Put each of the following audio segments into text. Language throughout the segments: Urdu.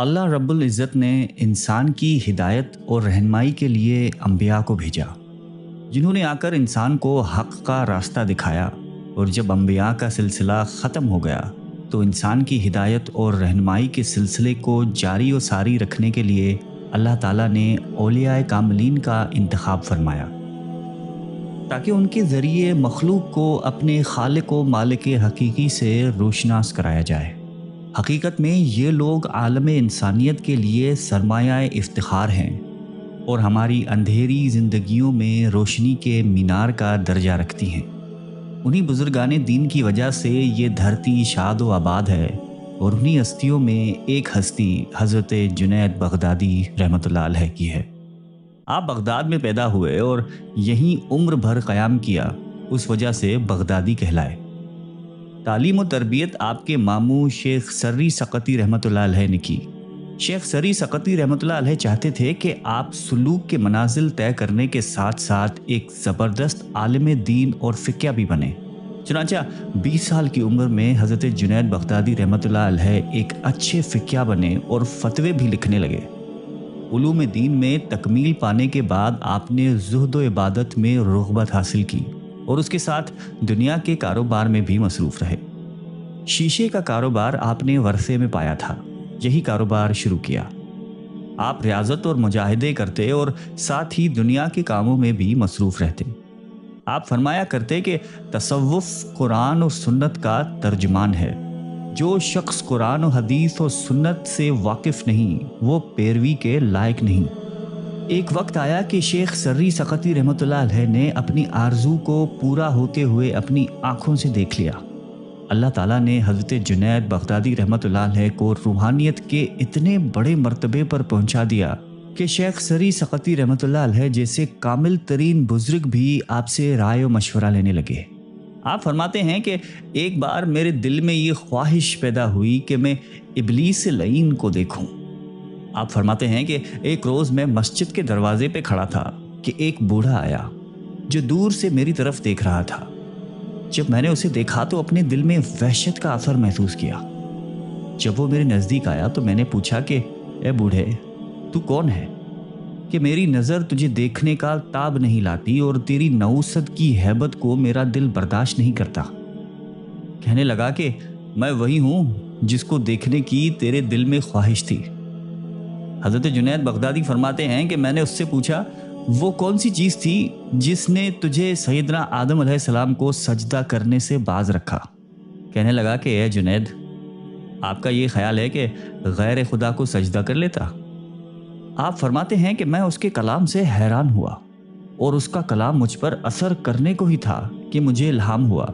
اللہ رب العزت نے انسان کی ہدایت اور رہنمائی کے لیے انبیاء کو بھیجا، جنہوں نے آ کر انسان کو حق کا راستہ دکھایا، اور جب انبیاء کا سلسلہ ختم ہو گیا تو انسان کی ہدایت اور رہنمائی کے سلسلے کو جاری و ساری رکھنے کے لیے اللہ تعالیٰ نے اولیاء کاملین کا انتخاب فرمایا، تاکہ ان کے ذریعے مخلوق کو اپنے خالق و مالک حقیقی سے روشناس کرایا جائے۔ حقیقت میں یہ لوگ عالم انسانیت کے لیے سرمایہ افتخار ہیں اور ہماری اندھیری زندگیوں میں روشنی کے مینار کا درجہ رکھتی ہیں۔ انہی بزرگان دین کی وجہ سے یہ دھرتی شاد و آباد ہے، اور انہی ہستیوں میں ایک ہستی حضرت جنید بغدادی رحمۃ اللہ علیہ کی ہے۔ آپ بغداد میں پیدا ہوئے اور یہیں عمر بھر قیام کیا، اس وجہ سے بغدادی کہلائے۔ تعلیم و تربیت آپ کے ماموں شیخ سری سقطی رحمۃ اللہ علیہ نے کی۔ شیخ سری سقطی رحمۃ اللہ علیہ چاہتے تھے کہ آپ سلوک کے منازل طے کرنے کے ساتھ ساتھ ایک زبردست عالم دین اور فقہ بھی بنے۔ چنانچہ 20 سال کی عمر میں حضرت جنید بغدادی رحمۃ اللہ علیہ ایک اچھے فقہ بنے اور فتوے بھی لکھنے لگے۔ علوم دین میں تکمیل پانے کے بعد آپ نے زہد و عبادت میں رغبت حاصل کی، اور اس کے ساتھ دنیا کے کاروبار میں بھی مصروف رہے۔ شیشے کا کاروبار آپ نے ورثے میں پایا تھا، یہی کاروبار شروع کیا۔ آپ ریاضت اور مجاہدے کرتے اور ساتھ ہی دنیا کے کاموں میں بھی مصروف رہتے۔ آپ فرمایا کرتے کہ تصوف قرآن و سنت کا ترجمان ہے۔ جو شخص قرآن و حدیث و سنت سے واقف نہیں، وہ پیروی کے لائق نہیں۔ ایک وقت آیا کہ شیخ سری سقطی رحمۃ اللہ علیہ نے اپنی آرزو کو پورا ہوتے ہوئے اپنی آنکھوں سے دیکھ لیا۔ اللہ تعالیٰ نے حضرت جنید بغدادی رحمۃ اللہ علیہ کو روحانیت کے اتنے بڑے مرتبے پر پہنچا دیا کہ شیخ سری سقطی رحمۃ اللہ علیہ جیسے کامل ترین بزرگ بھی آپ سے رائے و مشورہ لینے لگے۔ آپ فرماتے ہیں کہ ایک بار میرے دل میں یہ خواہش پیدا ہوئی کہ میں ابلیس لعین کو دیکھوں۔ آپ فرماتے ہیں کہ ایک روز میں مسجد کے دروازے پہ کھڑا تھا کہ ایک بوڑھا آیا جو دور سے میری طرف دیکھ رہا تھا۔ جب میں نے اسے دیکھا تو اپنے دل میں وحشت کا اثر محسوس کیا۔ جب وہ میرے نزدیک آیا تو میں نے پوچھا کہ اے بوڑھے، تو کون ہے کہ میری نظر تجھے دیکھنے کا تاب نہیں لاتی اور تیری نوست کی ہیبت کو میرا دل برداشت نہیں کرتا؟ کہنے لگا کہ میں وہی ہوں جس کو دیکھنے کی تیرے دل میں خواہش تھی۔ حضرت جنید بغدادی فرماتے ہیں کہ میں نے اس سے پوچھا، وہ کون سی چیز تھی جس نے تجھے سیدنا آدم علیہ السلام کو سجدہ کرنے سے باز رکھا؟ کہنے لگا کہ اے جنید، آپ کا یہ خیال ہے کہ غیر خدا کو سجدہ کر لیتا؟ آپ فرماتے ہیں کہ میں اس کے کلام سے حیران ہوا، اور اس کا کلام مجھ پر اثر کرنے کو ہی تھا کہ مجھے الہام ہوا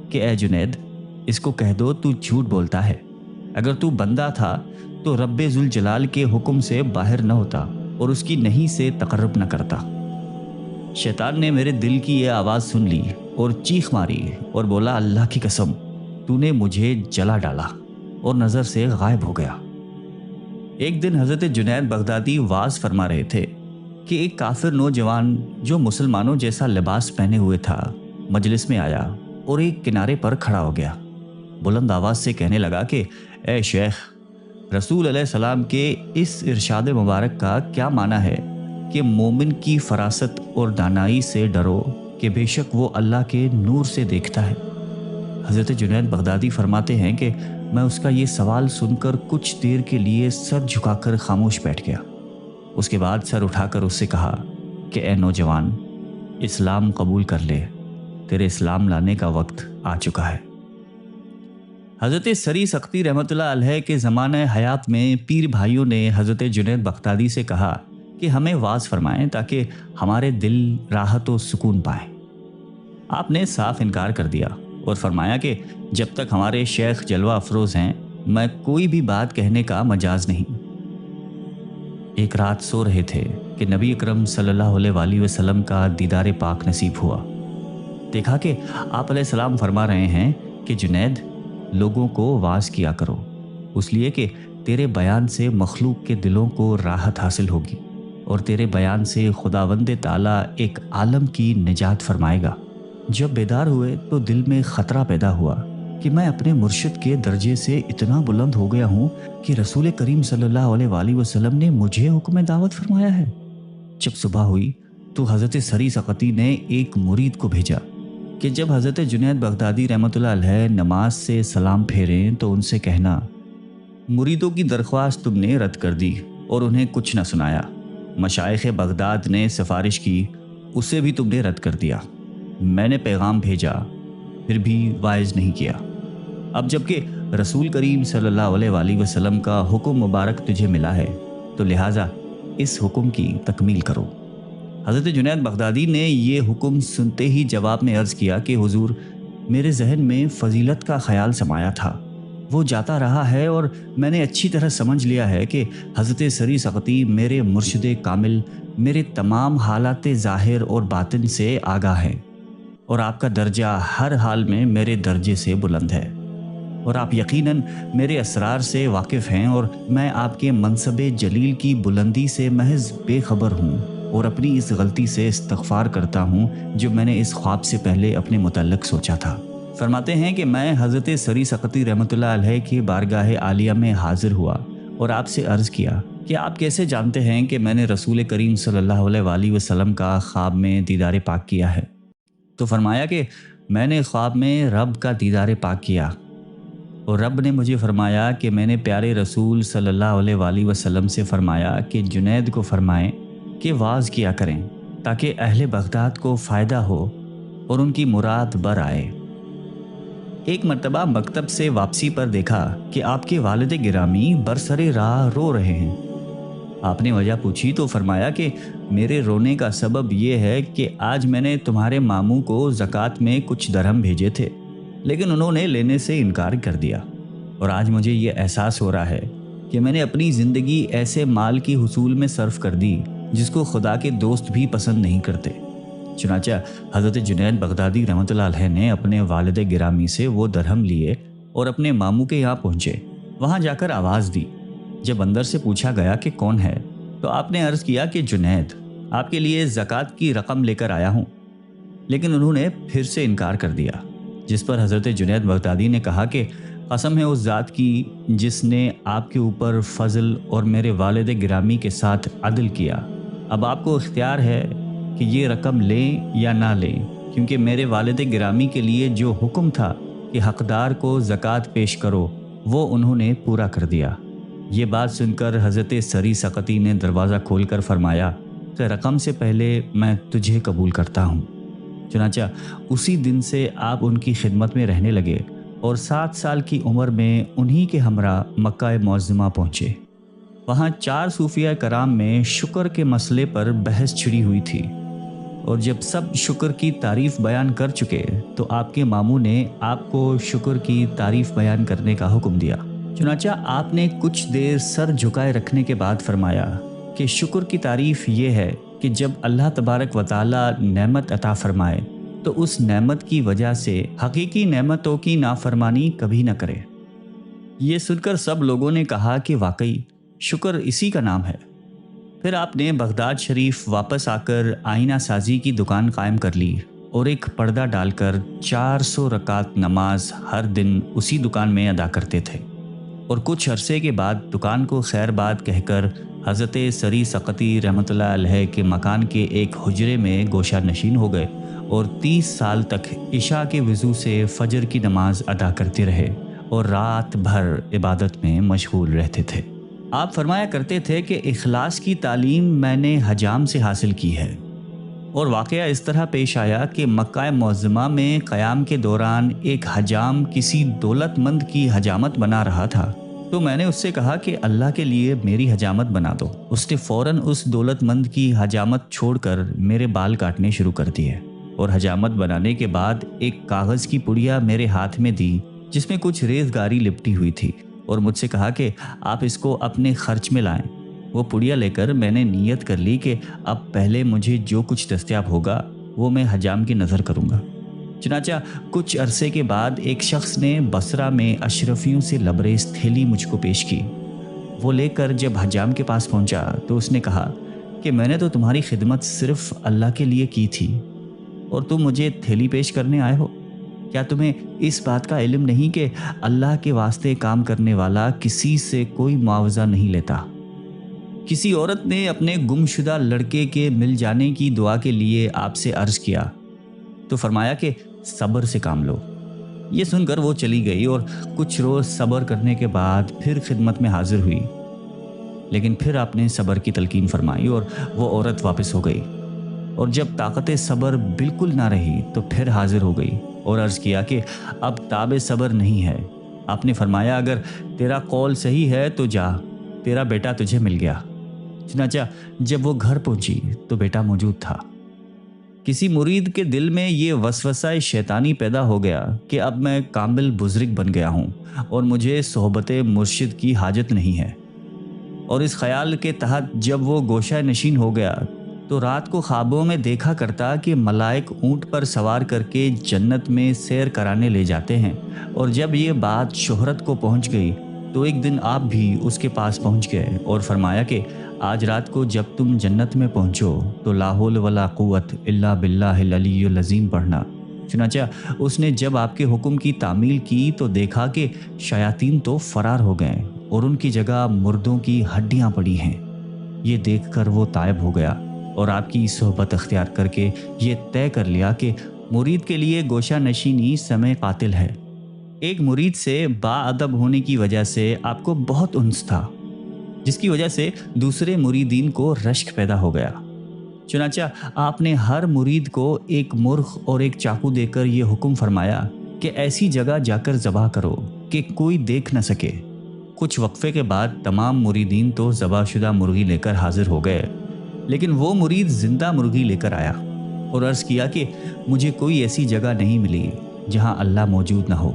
کہ اے جنید، اس کو کہہ دو تو جھوٹ بولتا ہے۔ اگر تو بندہ تھا تو رب ذوالجلال کے حکم سے باہر نہ ہوتا اور اس کی نہیں سے تقرب نہ کرتا۔ شیطان نے میرے دل کی یہ آواز سن لی اور چیخ ماری اور بولا، اللہ کی قسم، تو نے مجھے جلا ڈالا، اور نظر سے غائب ہو گیا۔ ایک دن حضرت جنید بغدادی واعظ فرما رہے تھے کہ ایک کافر نوجوان جو مسلمانوں جیسا لباس پہنے ہوئے تھا مجلس میں آیا اور ایک کنارے پر کھڑا ہو گیا۔ بلند آواز سے کہنے لگا کہ اے شیخ، رسول علیہ السلام کے اس ارشاد مبارک کا کیا معنی ہے کہ مومن کی فراست اور دانائی سے ڈرو کہ بے شک وہ اللہ کے نور سے دیکھتا ہے۔ حضرت جنید بغدادی فرماتے ہیں کہ میں اس کا یہ سوال سن کر کچھ دیر کے لیے سر جھکا کر خاموش بیٹھ گیا۔ اس کے بعد سر اٹھا کر اس سے کہا کہ اے نوجوان، اسلام قبول کر لے، تیرے اسلام لانے کا وقت آ چکا ہے۔ حضرت سری سقطی رحمۃ اللہ علیہ کے زمانہ حیات میں پیر بھائیوں نے حضرت جنید بغدادی سے کہا کہ ہمیں واعظ فرمائیں تاکہ ہمارے دل راحت و سکون پائیں۔ آپ نے صاف انکار کر دیا اور فرمایا کہ جب تک ہمارے شیخ جلوہ افروز ہیں، میں کوئی بھی بات کہنے کا مجاز نہیں۔ ایک رات سو رہے تھے کہ نبی اکرم صلی اللہ علیہ وآلہ وسلم کا دیدار پاک نصیب ہوا۔ دیکھا کہ آپ علیہ السلام فرما رہے ہیں کہ جنید، لوگوں کو واعظ کیا کرو، اس لیے کہ تیرے بیان سے مخلوق کے دلوں کو راحت حاصل ہوگی، اور تیرے بیان سے خداوند تعالیٰ ایک عالم کی نجات فرمائے گا۔ جب بیدار ہوئے تو دل میں خطرہ پیدا ہوا کہ میں اپنے مرشد کے درجے سے اتنا بلند ہو گیا ہوں کہ رسول کریم صلی اللہ علیہ وآلہ وسلم نے مجھے حکم دعوت فرمایا ہے۔ جب صبح ہوئی تو حضرت سری سقطی نے ایک مرید کو بھیجا کہ جب حضرت جنید بغدادی رحمۃ اللہ علیہ نماز سے سلام پھیریں تو ان سے کہنا، مریدوں کی درخواست تم نے رد کر دی اور انہیں کچھ نہ سنایا۔ مشائخ بغداد نے سفارش کی، اسے بھی تم نے رد کر دیا۔ میں نے پیغام بھیجا، پھر بھی واعظ نہیں کیا۔ اب جبکہ رسول کریم صلی اللہ علیہ وآلہ وسلم کا حکم مبارک تجھے ملا ہے تو لہٰذا اس حکم کی تکمیل کرو۔ حضرت جنید بغدادی نے یہ حکم سنتے ہی جواب میں عرض کیا کہ حضور، میرے ذہن میں فضیلت کا خیال سمایا تھا، وہ جاتا رہا ہے اور میں نے اچھی طرح سمجھ لیا ہے کہ حضرت سری سقطی میرے مرشد کامل میرے تمام حالات ظاہر اور باطن سے آگاہ ہیں، اور آپ کا درجہ ہر حال میں میرے درجے سے بلند ہے، اور آپ یقیناً میرے اسرار سے واقف ہیں، اور میں آپ کے منصب جلیل کی بلندی سے محض بے خبر ہوں، اور اپنی اس غلطی سے استغفار کرتا ہوں جو میں نے اس خواب سے پہلے اپنے متعلق سوچا تھا۔ فرماتے ہیں کہ میں حضرت سری سقطی رحمۃ اللہ علیہ کی بارگاہ عالیہ میں حاضر ہوا اور آپ سے عرض کیا کہ آپ کیسے جانتے ہیں کہ میں نے رسول کریم صلی اللہ علیہ وآلہ وسلم کا خواب میں دیدار پاک کیا ہے؟ تو فرمایا کہ میں نے خواب میں رب کا دیدار پاک کیا، اور رب نے مجھے فرمایا کہ میں نے پیارے رسول صلی اللہ علیہ وآلہ وسلم سے فرمایا کہ جنید کو فرمائیں کہ واعظ کیا کریں تاکہ اہل بغداد کو فائدہ ہو اور ان کی مراد بر آئے۔ ایک مرتبہ مکتب سے واپسی پر دیکھا کہ آپ کے والد گرامی برسر راہ رو رہے ہیں۔ آپ نے وجہ پوچھی تو فرمایا کہ میرے رونے کا سبب یہ ہے کہ آج میں نے تمہارے ماموں کو زکوٰۃ میں کچھ درہم بھیجے تھے، لیکن انہوں نے لینے سے انکار کر دیا، اور آج مجھے یہ احساس ہو رہا ہے کہ میں نے اپنی زندگی ایسے مال کی حصول میں صرف کر دی جس کو خدا کے دوست بھی پسند نہیں کرتے۔ چنانچہ حضرت جنید بغدادی رحمۃ اللہ علیہ نے اپنے والد گرامی سے وہ درہم لیے اور اپنے ماموں کے یہاں پہنچے۔ وہاں جا کر آواز دی۔ جب اندر سے پوچھا گیا کہ کون ہے تو آپ نے عرض کیا کہ جنید، آپ کے لیے زکوٰۃ کی رقم لے کر آیا ہوں، لیکن انہوں نے پھر سے انکار کر دیا، جس پر حضرت جنید بغدادی نے کہا کہ قسم ہے اس ذات کی جس نے آپ کے اوپر فضل اور میرے والد گرامی کے ساتھ عدل کیا، اب آپ کو اختیار ہے کہ یہ رقم لیں یا نہ لیں، کیونکہ میرے والد گرامی کے لیے جو حکم تھا کہ حقدار کو زکوٰۃ پیش کرو وہ انہوں نے پورا کر دیا۔ یہ بات سن کر حضرت سری سقطی نے دروازہ کھول کر فرمایا کہ رقم سے پہلے میں تجھے قبول کرتا ہوں۔ چنانچہ اسی دن سے آپ ان کی خدمت میں رہنے لگے اور 7 سال کی عمر میں انہی کے ہمراہ مکہ معظمہ پہنچے۔ وہاں 4 صوفیہ کرام میں شکر کے مسئلے پر بحث چھڑی ہوئی تھی، اور جب سب شکر کی تعریف بیان کر چکے تو آپ کے ماموں نے آپ کو شکر کی تعریف بیان کرنے کا حکم دیا۔ چنانچہ آپ نے کچھ دیر سر جھکائے رکھنے کے بعد فرمایا کہ شکر کی تعریف یہ ہے کہ جب اللہ تبارک و تعالی نعمت عطا فرمائے تو اس نعمت کی وجہ سے حقیقی نعمتوں کی نافرمانی کبھی نہ کرے۔ یہ سن کر سب لوگوں نے کہا کہ واقعی شکر اسی کا نام ہے۔ پھر آپ نے بغداد شریف واپس آ کر آئینہ سازی کی دکان قائم کر لی اور ایک پردہ ڈال کر 400 رکعت نماز ہر دن اسی دکان میں ادا کرتے تھے، اور کچھ عرصے کے بعد دکان کو خیر باد کہہ کر حضرت سری سقطی رحمۃ اللہ علیہ کے مکان کے ایک حجرے میں گوشہ نشین ہو گئے، اور 30 سال تک عشاء کے وضو سے فجر کی نماز ادا کرتے رہے اور رات بھر عبادت میں مشغول رہتے تھے۔ آپ فرمایا کرتے تھے کہ اخلاص کی تعلیم میں نے حجام سے حاصل کی ہے، اور واقعہ اس طرح پیش آیا کہ مکہ معظمہ میں قیام کے دوران ایک حجام کسی دولت مند کی حجامت بنا رہا تھا، تو میں نے اس سے کہا کہ اللہ کے لیے میری حجامت بنا دو۔ اس نے فوراً اس دولت مند کی حجامت چھوڑ کر میرے بال کاٹنے شروع کر دیے، اور حجامت بنانے کے بعد ایک کاغذ کی پڑیا میرے ہاتھ میں دی جس میں کچھ ریزگاری لپٹی ہوئی تھی، اور مجھ سے کہا کہ آپ اس کو اپنے خرچ میں لائیں۔ وہ پڑیا لے کر میں نے نیت کر لی کہ اب پہلے مجھے جو کچھ دستیاب ہوگا وہ میں حجام کی نظر کروں گا۔ چنانچہ کچھ عرصے کے بعد ایک شخص نے بصرہ میں اشرفیوں سے لبریز تھیلی مجھ کو پیش کی۔ وہ لے کر جب حجام کے پاس پہنچا تو اس نے کہا کہ میں نے تو تمہاری خدمت صرف اللہ کے لیے کی تھی اور تم مجھے تھیلی پیش کرنے آئے ہو۔ کیا تمہیں اس بات کا علم نہیں کہ اللہ کے واسطے کام کرنے والا کسی سے کوئی معاوضہ نہیں لیتا؟ کسی عورت نے اپنے گمشدہ لڑکے کے مل جانے کی دعا کے لیے آپ سے عرض کیا تو فرمایا کہ صبر سے کام لو۔ یہ سن کر وہ چلی گئی اور کچھ روز صبر کرنے کے بعد پھر خدمت میں حاضر ہوئی، لیکن پھر آپ نے صبر کی تلقین فرمائی اور وہ عورت واپس ہو گئی، اور جب طاقت صبر بالکل نہ رہی تو پھر حاضر ہو گئی اور عرض کیا کہ اب تاب صبر نہیں ہے۔ آپ نے فرمایا اگر تیرا قول صحیح ہے تو جا، تیرا بیٹا تجھے مل گیا۔ چنانچہ جب وہ گھر پہنچی تو بیٹا موجود تھا۔ کسی مرید کے دل میں یہ وسوسہ شیطانی پیدا ہو گیا کہ اب میں کامل بزرگ بن گیا ہوں اور مجھے صحبت مرشد کی حاجت نہیں ہے، اور اس خیال کے تحت جب وہ گوشہ نشین ہو گیا تو رات کو خوابوں میں دیکھا کرتا کہ ملائک اونٹ پر سوار کر کے جنت میں سیر کرانے لے جاتے ہیں، اور جب یہ بات شہرت کو پہنچ گئی تو ایک دن آپ بھی اس کے پاس پہنچ گئے اور فرمایا کہ آج رات کو جب تم جنت میں پہنچو تو لا حول ولا قوت الا باللہ العلی العظیم پڑھنا۔ چنانچہ اس نے جب آپ کے حکم کی تعمیل کی تو دیکھا کہ شیاطین تو فرار ہو گئے اور ان کی جگہ مردوں کی ہڈیاں پڑی ہیں۔ یہ دیکھ کر وہ تائب ہو گیا اور آپ کی صحبت اختیار کر کے یہ طے کر لیا کہ مرید کے لیے گوشہ نشینی سمے قاتل ہے۔ ایک مرید سے باادب ہونے کی وجہ سے آپ کو بہت انس تھا، جس کی وجہ سے دوسرے مریدین کو رشک پیدا ہو گیا۔ چنانچہ آپ نے ہر مرید کو ایک مرغ اور ایک چاقو دے کر یہ حکم فرمایا کہ ایسی جگہ جا کر ذبح کرو کہ کوئی دیکھ نہ سکے۔ کچھ وقفے کے بعد تمام مریدین تو ذبح شدہ مرغی لے کر حاضر ہو گئے، لیکن وہ مرید زندہ مرغی لے کر آیا اور عرض کیا کہ مجھے کوئی ایسی جگہ نہیں ملی جہاں اللہ موجود نہ ہو۔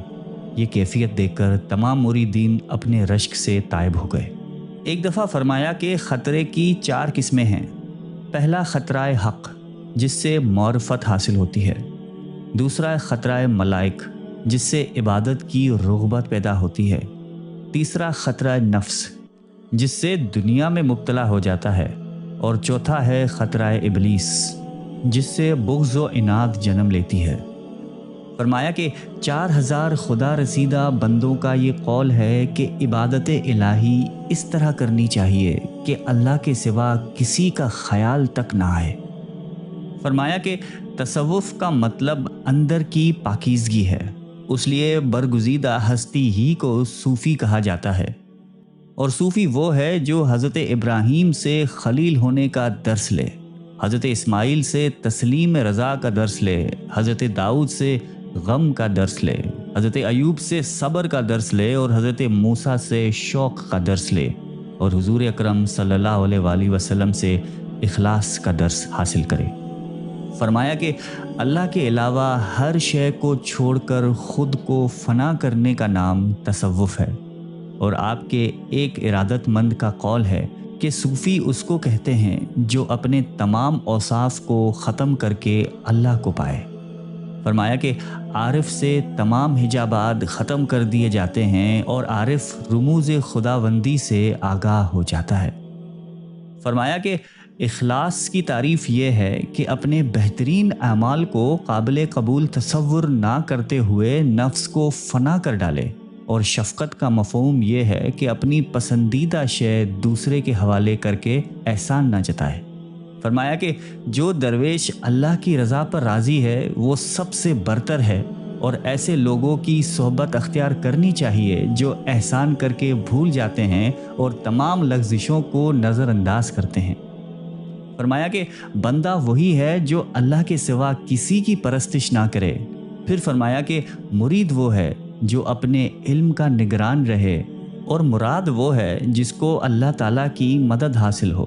یہ کیفیت دیکھ کر تمام مریدین اپنے رشک سے تائب ہو گئے۔ ایک دفعہ فرمایا کہ خطرے کی 4 قسمیں ہیں۔ پہلا خطرہ حق، جس سے معرفت حاصل ہوتی ہے۔ دوسرا خطرہ ملائک، جس سے عبادت کی رغبت پیدا ہوتی ہے۔ تیسرا خطرہ نفس، جس سے دنیا میں مبتلا ہو جاتا ہے، اور چوتھا ہے خطرہ ابلیس، جس سے بغض و عناد جنم لیتی ہے۔ فرمایا کہ 4000 خدا رسیدہ بندوں کا یہ قول ہے کہ عبادت الہی اس طرح کرنی چاہیے کہ اللہ کے سوا کسی کا خیال تک نہ آئے۔ فرمایا کہ تصوف کا مطلب اندر کی پاکیزگی ہے، اس لیے برگزیدہ ہستی ہی کو صوفی کہا جاتا ہے، اور صوفی وہ ہے جو حضرت ابراہیم سے خلیل ہونے کا درس لے، حضرت اسماعیل سے تسلیم رضا کا درس لے، حضرت داؤد سے غم کا درس لے، حضرت ایوب سے صبر کا درس لے، اور حضرت موسیٰ سے شوق کا درس لے، اور حضور اکرم صلی اللہ علیہ وآلہ وسلم سے اخلاص کا درس حاصل کرے۔ فرمایا کہ اللہ کے علاوہ ہر شے کو چھوڑ کر خود کو فنا کرنے کا نام تصوف ہے، اور آپ کے ایک ارادت مند کا قول ہے کہ صوفی اس کو کہتے ہیں جو اپنے تمام اوصاف کو ختم کر کے اللہ کو پائے۔ فرمایا کہ عارف سے تمام حجابات ختم کر دیے جاتے ہیں اور عارف رموز خداوندی سے آگاہ ہو جاتا ہے۔ فرمایا کہ اخلاص کی تعریف یہ ہے کہ اپنے بہترین اعمال کو قابل قبول تصور نہ کرتے ہوئے نفس کو فنا کر ڈالے، اور شفقت کا مفہوم یہ ہے کہ اپنی پسندیدہ شے دوسرے کے حوالے کر کے احسان نہ جتائے۔ فرمایا کہ جو درویش اللہ کی رضا پر راضی ہے وہ سب سے برتر ہے، اور ایسے لوگوں کی صحبت اختیار کرنی چاہیے جو احسان کر کے بھول جاتے ہیں اور تمام لغزشوں کو نظر انداز کرتے ہیں۔ فرمایا کہ بندہ وہی ہے جو اللہ کے سوا کسی کی پرستش نہ کرے۔ پھر فرمایا کہ مرید وہ ہے جو اپنے علم کا نگران رہے، اور مراد وہ ہے جس کو اللہ تعالیٰ کی مدد حاصل ہو،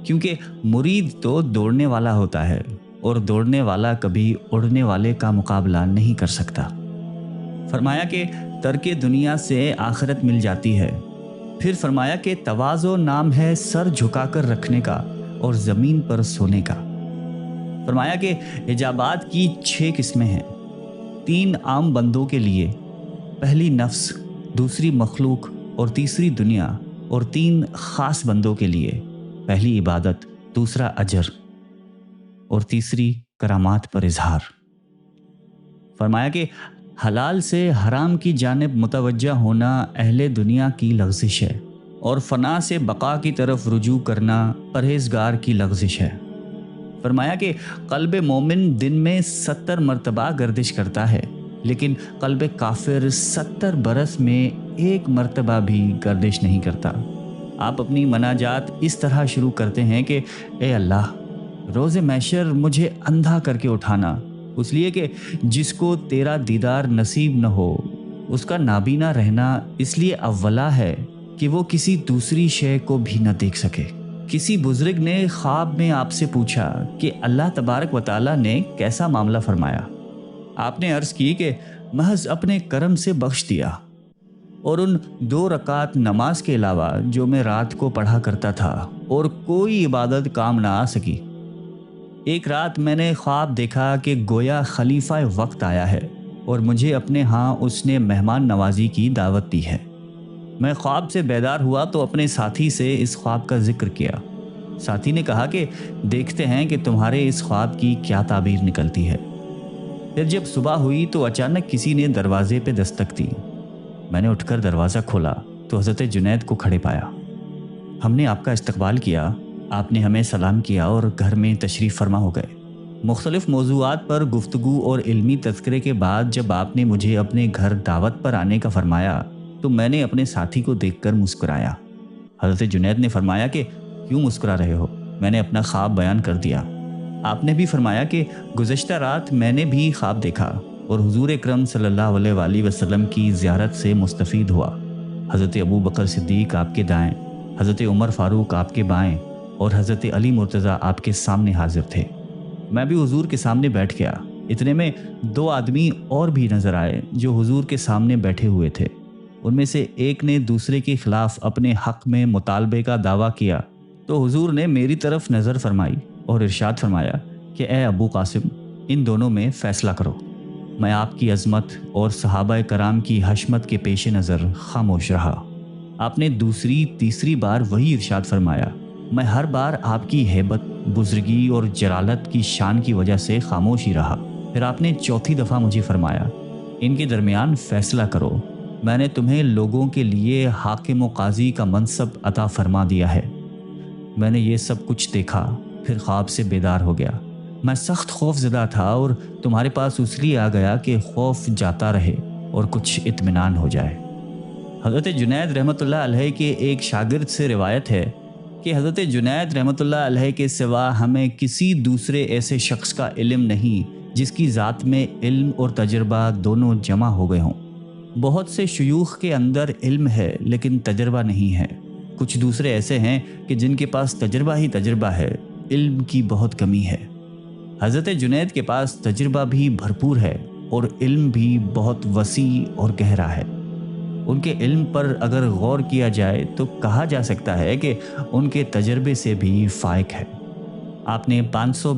کیونکہ مرید تو دوڑنے والا ہوتا ہے، اور دوڑنے والا کبھی اڑنے والے کا مقابلہ نہیں کر سکتا۔ فرمایا کہ ترک دنیا سے آخرت مل جاتی ہے۔ پھر فرمایا کہ تواضع نام ہے سر جھکا کر رکھنے کا اور زمین پر سونے کا۔ فرمایا کہ حجابات کی 6 قسمیں ہیں، 3 عام بندوں کے لیے، پہلی نفس، دوسری مخلوق اور تیسری دنیا، اور 3 خاص بندوں کے لیے، پہلی عبادت، دوسرا اجر اور تیسری کرامات پر اظہار۔ فرمایا کہ حلال سے حرام کی جانب متوجہ ہونا اہل دنیا کی لغزش ہے، اور فنا سے بقا کی طرف رجوع کرنا پرہیزگار کی لغزش ہے۔ فرمایا کہ قلب مومن دن میں 70 مرتبہ گردش کرتا ہے، لیکن قلب کافر 70 برس میں ایک مرتبہ بھی گردش نہیں کرتا۔ آپ اپنی مناجات اس طرح شروع کرتے ہیں کہ اے اللہ، روز محشر مجھے اندھا کر کے اٹھانا، اس لیے کہ جس کو تیرا دیدار نصیب نہ ہو اس کا نابینا رہنا اس لیے اولا ہے کہ وہ کسی دوسری شے کو بھی نہ دیکھ سکے۔ کسی بزرگ نے خواب میں آپ سے پوچھا کہ اللہ تبارک و تعالیٰ نے کیسا معاملہ فرمایا؟ آپ نے عرض کی کہ محض اپنے کرم سے بخش دیا، اور ان 2 رکعت نماز کے علاوہ جو میں رات کو پڑھا کرتا تھا اور کوئی عبادت کام نہ آ سکی۔ ایک رات میں نے خواب دیکھا کہ گویا خلیفہ وقت آیا ہے اور مجھے اپنے ہاں اس نے مہمان نوازی کی دعوت دی ہے۔ میں خواب سے بیدار ہوا تو اپنے ساتھی سے اس خواب کا ذکر کیا۔ ساتھی نے کہا کہ دیکھتے ہیں کہ تمہارے اس خواب کی کیا تعبیر نکلتی ہے۔ پھر جب صبح ہوئی تو اچانک کسی نے دروازے پہ دستک دی۔ میں نے اٹھ کر دروازہ کھولا تو حضرت جنید کو کھڑے پایا۔ ہم نے آپ کا استقبال کیا، آپ نے ہمیں سلام کیا اور گھر میں تشریف فرما ہو گئے۔ مختلف موضوعات پر گفتگو اور علمی تذکرے کے بعد جب آپ نے مجھے اپنے گھر دعوت پر آنے کا فرمایا تو میں نے اپنے ساتھی کو دیکھ کر مسکرایا۔ حضرت جنید نے فرمایا کہ کیوں مسکرا رہے ہو؟ میں نے اپنا خواب بیان کر دیا۔ آپ نے بھی فرمایا کہ گزشتہ رات میں نے بھی خواب دیکھا اور حضور اکرم صلی اللہ علیہ وآلہ وسلم کی زیارت سے مستفید ہوا۔ حضرت ابو بکر صدیق آپ کے دائیں، حضرت عمر فاروق آپ کے بائیں اور حضرت علی مرتضیٰ آپ کے سامنے حاضر تھے۔ میں بھی حضور کے سامنے بیٹھ گیا۔ اتنے میں 2 آدمی اور بھی نظر آئے جو حضور کے سامنے بیٹھے ہوئے تھے۔ ان میں سے ایک نے دوسرے کے خلاف اپنے حق میں مطالبے کا دعویٰ کیا تو حضور نے میری طرف نظر فرمائی اور ارشاد فرمایا کہ اے ابو قاسم، ان دونوں میں فیصلہ کرو۔ میں آپ کی عظمت اور صحابہ کرام کی حشمت کے پیش نظر خاموش رہا۔ آپ نے دوسری تیسری بار وہی ارشاد فرمایا۔ میں ہر بار آپ کی ہیبت، بزرگی اور جلالت کی شان کی وجہ سے خاموش ہی رہا۔ پھر آپ نے چوتھی دفعہ مجھے فرمایا، ان کے درمیان فیصلہ کرو۔ میں نے تمہیں لوگوں کے لیے حاکم و قاضی کا منصب عطا فرما دیا ہے۔ میں نے یہ سب کچھ دیکھا، پھر خواب سے بیدار ہو گیا۔ میں سخت خوف زدہ تھا اور تمہارے پاس اس لیے آ گیا کہ خوف جاتا رہے اور کچھ اطمینان ہو جائے۔ حضرت جنید رحمۃ اللہ علیہ کے ایک شاگرد سے روایت ہے کہ حضرت جنید رحمۃ اللہ علیہ کے سوا ہمیں کسی دوسرے ایسے شخص کا علم نہیں جس کی ذات میں علم اور تجربہ دونوں جمع ہو گئے ہوں۔ بہت سے شیوخ کے اندر علم ہے لیکن تجربہ نہیں ہے۔ کچھ دوسرے ایسے ہیں کہ جن کے پاس تجربہ ہی تجربہ ہے، علم کی بہت کمی ہے۔ حضرت جنید کے پاس تجربہ بھی بھرپور ہے اور علم بھی بہت وسیع اور گہرا ہے۔ ان کے علم پر اگر غور کیا جائے تو کہا جا سکتا ہے کہ ان کے تجربے سے بھی فائق ہے۔ آپ نے 500